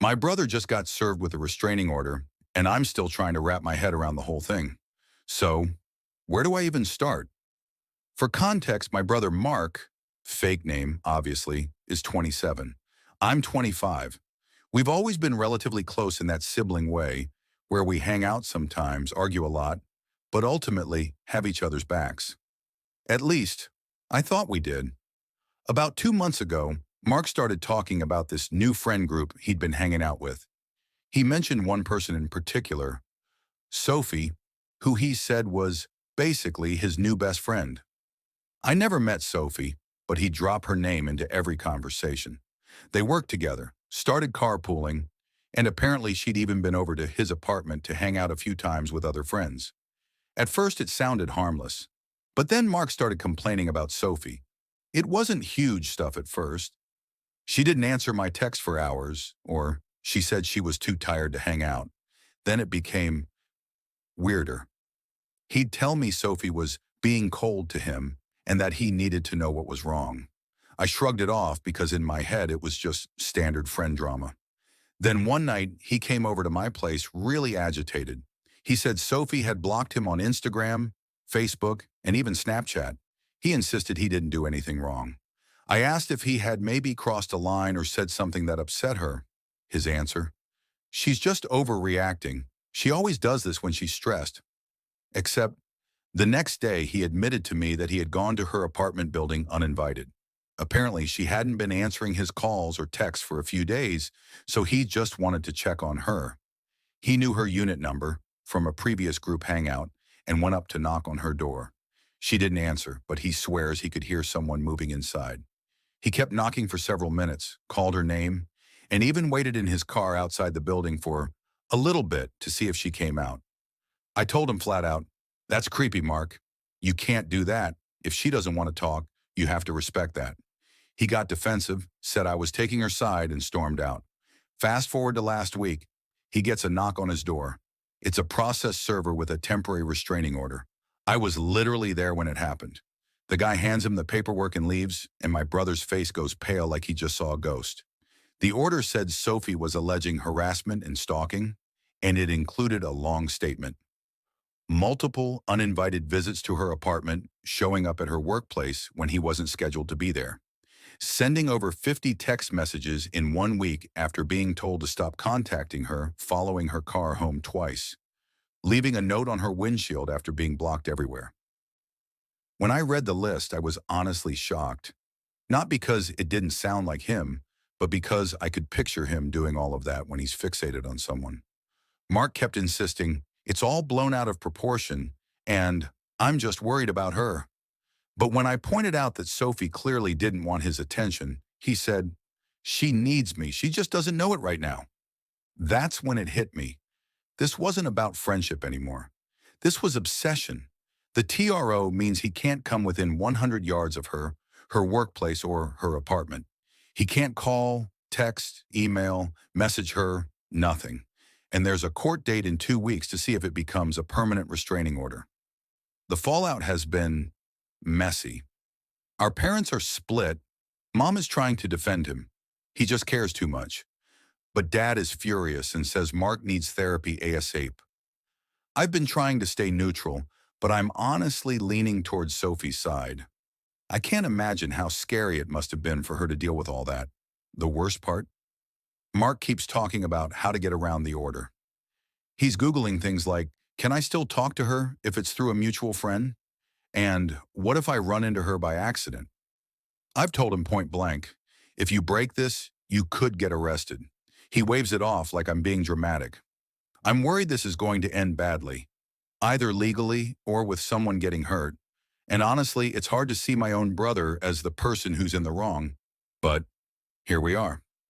My brother just got served with a restraining order, and I'm still trying to wrap my head around the whole thing. So, where do I even start? For context, my brother Mark, fake name, obviously, is 27. I'm 25. We've always been relatively close in that sibling way, where we hang out sometimes, argue a lot, but ultimately have each other's backs. At least, I thought we did. About 2 months ago, Mark started talking about this new friend group he'd been hanging out with. He mentioned one person in particular, Sophie, who he said was basically his new best friend. I never met Sophie, but he'd drop her name into every conversation. They worked together, started carpooling, and apparently she'd even been over to his apartment to hang out a few times with other friends. At first it sounded harmless, but then Mark started complaining about Sophie. It wasn't huge stuff at first. She didn't answer my text for hours, or she said she was too tired to hang out. Then it became weirder. He'd tell me Sophie was being cold to him and that he needed to know what was wrong. I shrugged it off because in my head it was just standard friend drama. Then one night he came over to my place really agitated. He said Sophie had blocked him on Instagram, Facebook, and even Snapchat. He insisted he didn't do anything wrong. I asked if he had maybe crossed a line or said something that upset her. His answer, "She's just overreacting. She always does this when she's stressed." Except the next day he admitted to me that he had gone to her apartment building uninvited. Apparently she hadn't been answering his calls or texts for a few days, so he just wanted to check on her. He knew her unit number from a previous group hangout and went up to knock on her door. She didn't answer, but he swears he could hear someone moving inside. He kept knocking for several minutes, called her name, and even waited in his car outside the building for a little bit to see if she came out. I told him flat out, "That's creepy, Mark. You can't do that. If she doesn't want to talk, you have to respect that." He got defensive, said I was taking her side, and stormed out. Fast forward to last week, he gets a knock on his door. It's a process server with a temporary restraining order. I was literally there when it happened. The guy hands him the paperwork and leaves, and my brother's face goes pale like he just saw a ghost. The order said Sophie was alleging harassment and stalking, and it included a long statement. Multiple uninvited visits to her apartment, showing up at her workplace when he wasn't scheduled to be there. Sending over 50 text messages in 1 week after being told to stop contacting her, following her car home twice. Leaving a note on her windshield after being blocked everywhere. When I read the list, I was honestly shocked. Not because it didn't sound like him, but because I could picture him doing all of that when he's fixated on someone. Mark kept insisting, "It's all blown out of proportion, and I'm just worried about her." But when I pointed out that Sophie clearly didn't want his attention, he said, "She needs me. She just doesn't know it right now." That's when it hit me. This wasn't about friendship anymore. This was obsession. The TRO means he can't come within 100 yards of her, her workplace, or her apartment. He can't call, text, email, message her, nothing. And there's a court date in 2 weeks to see if it becomes a permanent restraining order. The fallout has been messy. Our parents are split. Mom is trying to defend him. He just cares too much. But Dad is furious and says Mark needs therapy ASAP. I've been trying to stay neutral, but I'm honestly leaning towards Sophie's side. I can't imagine how scary it must have been for her to deal with all that. The worst part? Mark keeps talking about how to get around the order. He's Googling things like, can I still talk to her if it's through a mutual friend? And what if I run into her by accident? I've told him point blank, if you break this, you could get arrested. He waves it off like I'm being dramatic. I'm worried this is going to end badly, either legally or with someone getting hurt. And honestly, it's hard to see my own brother as the person who's in the wrong. But here we are.